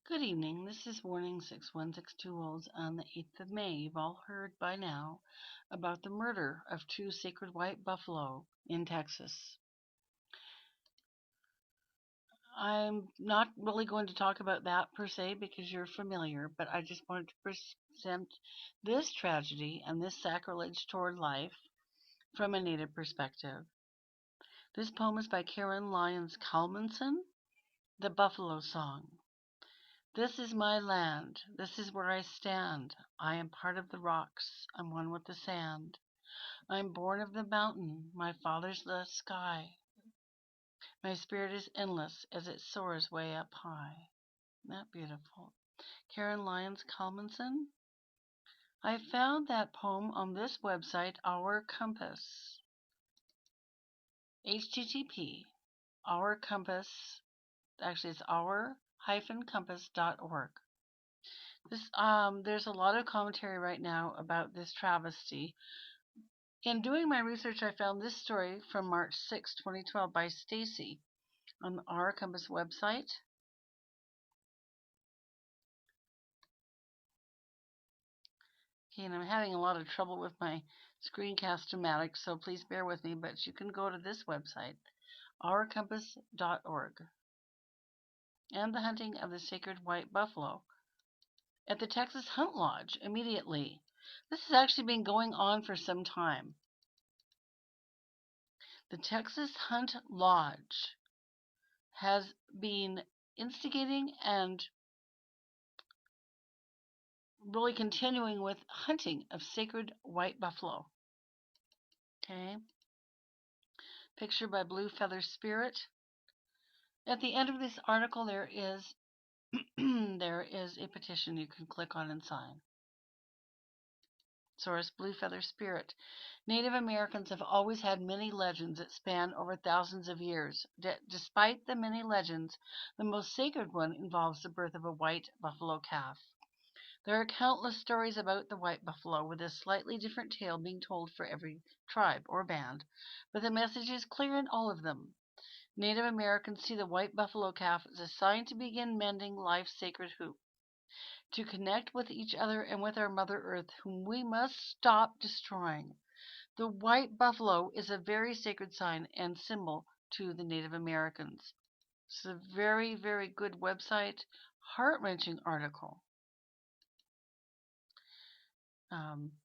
Good evening. This is Warning 6162 Wolves on the 8th of May. You've all heard by now about the murder of two sacred white buffalo in Texas. I'm not really going to talk about that per se because you're familiar, but I just wanted to present this tragedy and this sacrilege toward life from a Native perspective. This poem is by Karen Lyons Kalmanson, The Buffalo Song. This is my land, this is where I stand. I am part of the rocks, I'm one with the sand. I'm born of the mountain, my father's the sky. My spirit is endless as it soars way up high. Isn't that beautiful? Karen Lyons Kalmanson. I found that poem on this website, Our Compass. HTTP, Our Compass, actually it's our-compass.org. There's a lot of commentary right now about this travesty. In doing my research, I found this story from March 6, 2012 by Stacy on Our Compass website. Okay, and I'm having a lot of trouble with my Screencast-O-Matic, so please bear with me, but you can go to this website, ourcompass.org, and the hunting of the sacred white buffalo at the Texas Hunt Lodge immediately. This has actually been going on for some time. The Texas Hunt Lodge has been instigating and really continuing with hunting of sacred white buffalo. Okay. Picture by Blue Feather Spirit. At the end of this article, there is there is a petition you can click on and sign. Source: Blue Feather Spirit. Native Americans have always had many legends that span over thousands of years. Despite the many legends, the most sacred one involves the birth of a white buffalo calf. There are countless stories about the white buffalo, with a slightly different tale being told for every tribe or band, but the message is clear in all of them. Native Americans see the white buffalo calf as a sign to begin mending life's sacred hoop, to connect with each other and with our Mother Earth, whom we must stop destroying. The white buffalo is a very sacred sign and symbol to the Native Americans. It's a very, very good website, heart-wrenching article.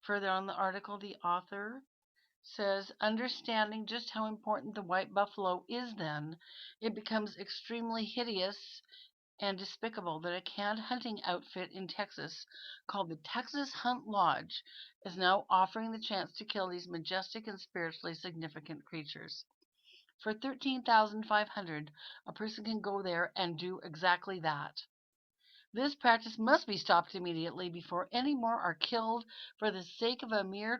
Further on the article, the author says, understanding just how important the white buffalo is, then, it becomes extremely hideous and despicable that a canned hunting outfit in Texas called the Texas Hunt Lodge is now offering the chance to kill these majestic and spiritually significant creatures. For $13,500, a person can go there and do exactly that. This practice must be stopped immediately before any more are killed for the sake of a mere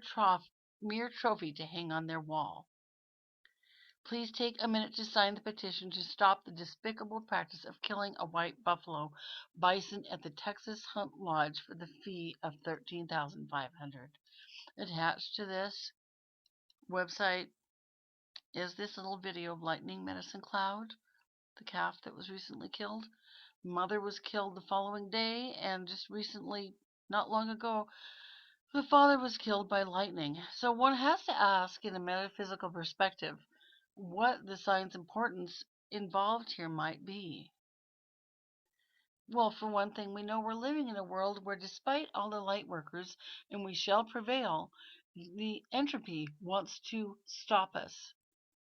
trophy to hang on their wall. Please take a minute to sign the petition to stop the despicable practice of killing a white buffalo bison at the Texas Hunt Lodge for the fee of $13,500. Attached to this website is this little video of Lightening Medicine Cloud, the calf that was recently killed. Mother was killed the following day, and just recently, not long ago, the father was killed by lightning. So one has to ask, in a metaphysical perspective, what the sign's importance involved here might be. Well, for one thing, we know we're living in a world where, despite all the light workers, and we shall prevail, the entropy wants to stop us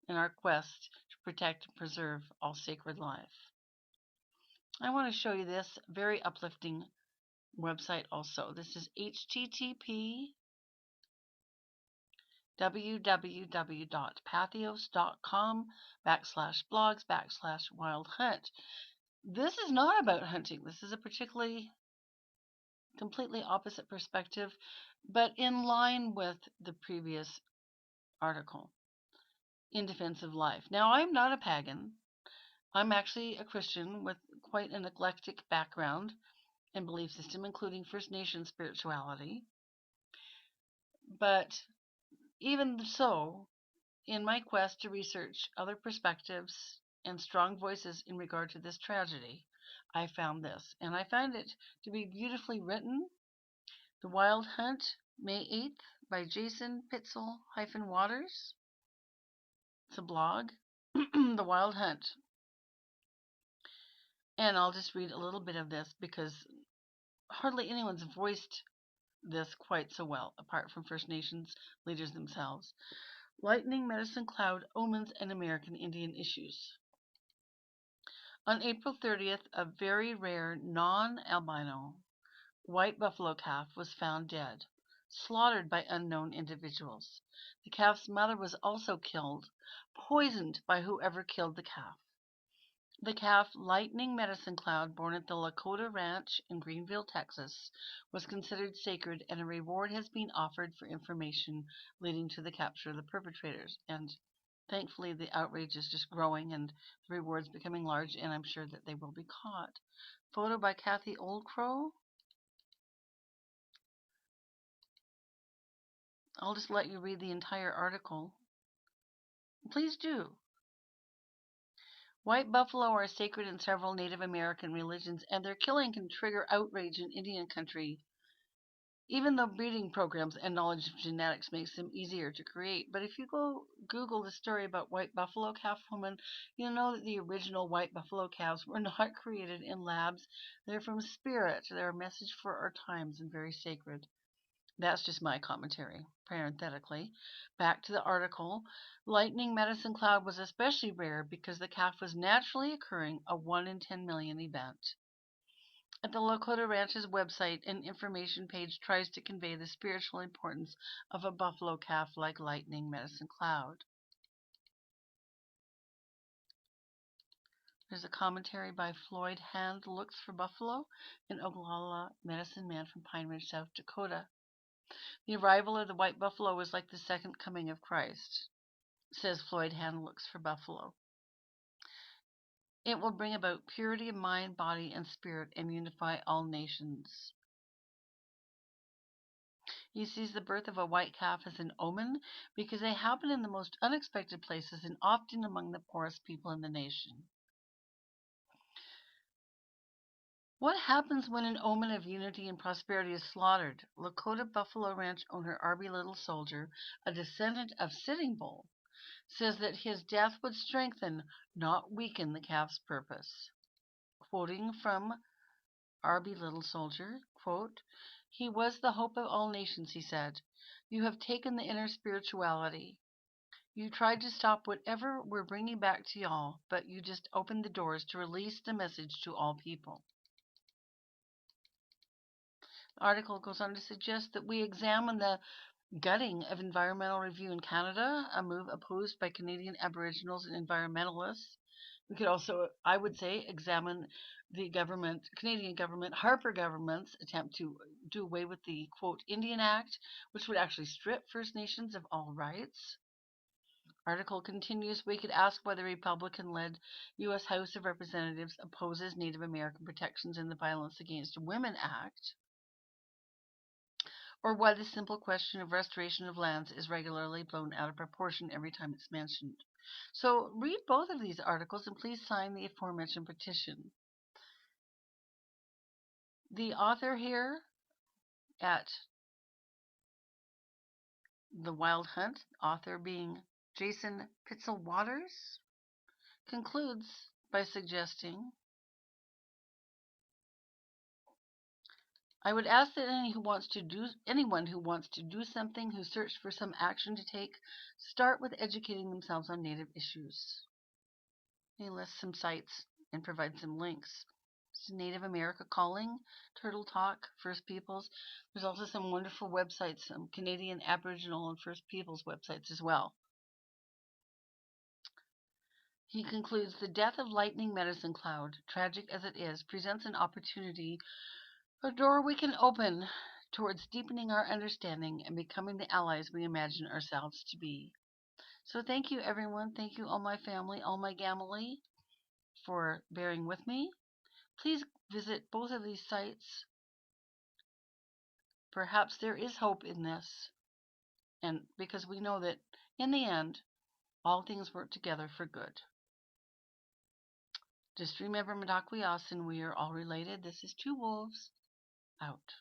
in our quest to protect and preserve all sacred life. I want to show you this very uplifting website also. This is http www.pathos.com/blogs/wild hunt. This is not about hunting. This is a particularly completely opposite perspective, but in line with the previous article, in defense of life. Now, I'm not a pagan. I'm actually a Christian with quite an eclectic background and belief system, including First Nation spirituality. But even so, in my quest to research other perspectives and strong voices in regard to this tragedy, I found this, and I find it to be beautifully written. The Wild Hunt, May 8th, by Jason Pitzel-Waters. It's a blog. The Wild Hunt. And I'll just read a little bit of this because hardly anyone's voiced this quite so well, apart from First Nations leaders themselves. Lightning, Medicine Cloud, Omens, and American Indian Issues. On April 30th, a very rare non-albino white buffalo calf was found dead, slaughtered by unknown individuals. The calf's mother was also killed, poisoned by whoever killed the calf. The calf, Lightning Medicine Cloud, born at the Lakota Ranch in Greenville, Texas, was considered sacred, and a reward has been offered for information leading to the capture of the perpetrators. And thankfully, the outrage is just growing and the rewards becoming large, and I'm sure that they will be caught. Photo by Kathy Oldcrow. I'll just let you read the entire article. Please do. White buffalo are sacred in several Native American religions, and their killing can trigger outrage in Indian country, even though breeding programs and knowledge of genetics makes them easier to create. But if you go Google the story about white buffalo calf woman, you'll know that the original white buffalo calves were not created in labs. They're from spirit. They're a message for our times and very sacred. That's just my commentary, parenthetically. Back to the article. Lightning Medicine Cloud was especially rare because the calf was naturally occurring, a 1 in 10 million event. At the Lakota Ranch's website, an information page tries to convey the spiritual importance of a buffalo calf like Lightning Medicine Cloud. There's a commentary by Floyd Hand Looks for Buffalo, an Oglala medicine man from Pine Ridge, South Dakota. The arrival of the white buffalo was like the second coming of Christ, says Floyd Hand Looks for Buffalo. It will bring about purity of mind, body, and spirit and unify all nations. He sees the birth of a white calf as an omen because they happen in the most unexpected places and often among the poorest people in the nation. What happens when an omen of unity and prosperity is slaughtered? Lakota Buffalo Ranch owner Arby Little Soldier, a descendant of Sitting Bull, says that his death would strengthen, not weaken, the calf's purpose. Quoting from Arby Little Soldier, quote, "He was the hope of all nations," he said. "You have taken the inner spirituality. You tried to stop whatever we're bringing back to y'all, but you just opened the doors to release the message to all people." The article goes on to suggest that we examine the gutting of environmental review in Canada, a move opposed by Canadian Aboriginals and environmentalists. We could also, I would say, examine the Canadian government, Harper government's attempt to do away with the, quote, Indian Act, which would actually strip First Nations of all rights. Article continues, we could ask why the Republican-led U.S. House of Representatives opposes Native American protections in the Violence Against Women Act, or why the simple question of restoration of lands is regularly blown out of proportion every time it's mentioned. So read both of these articles and please sign the aforementioned petition. The author here at The Wild Hunt, author being Jason Pitzel-Waters, concludes by suggesting, I would ask that anyone who wants to do something, who searched for some action to take, start with educating themselves on Native issues. He lists some sites and provides some links. Native America Calling, Turtle Talk, First Peoples. There's also some wonderful websites, some Canadian Aboriginal and First Peoples websites as well. He concludes, the death of Lightning Medicine Cloud, tragic as it is, presents an opportunity, a door we can open towards deepening our understanding and becoming the allies we imagine ourselves to be. So thank you, everyone. Thank you, all my family, all my gamily, for bearing with me. Please visit both of these sites. Perhaps there is hope in this, and because we know that in the end, all things work together for good. Just remember, Madakwiosin, we are all related. This is Two Wolves, out.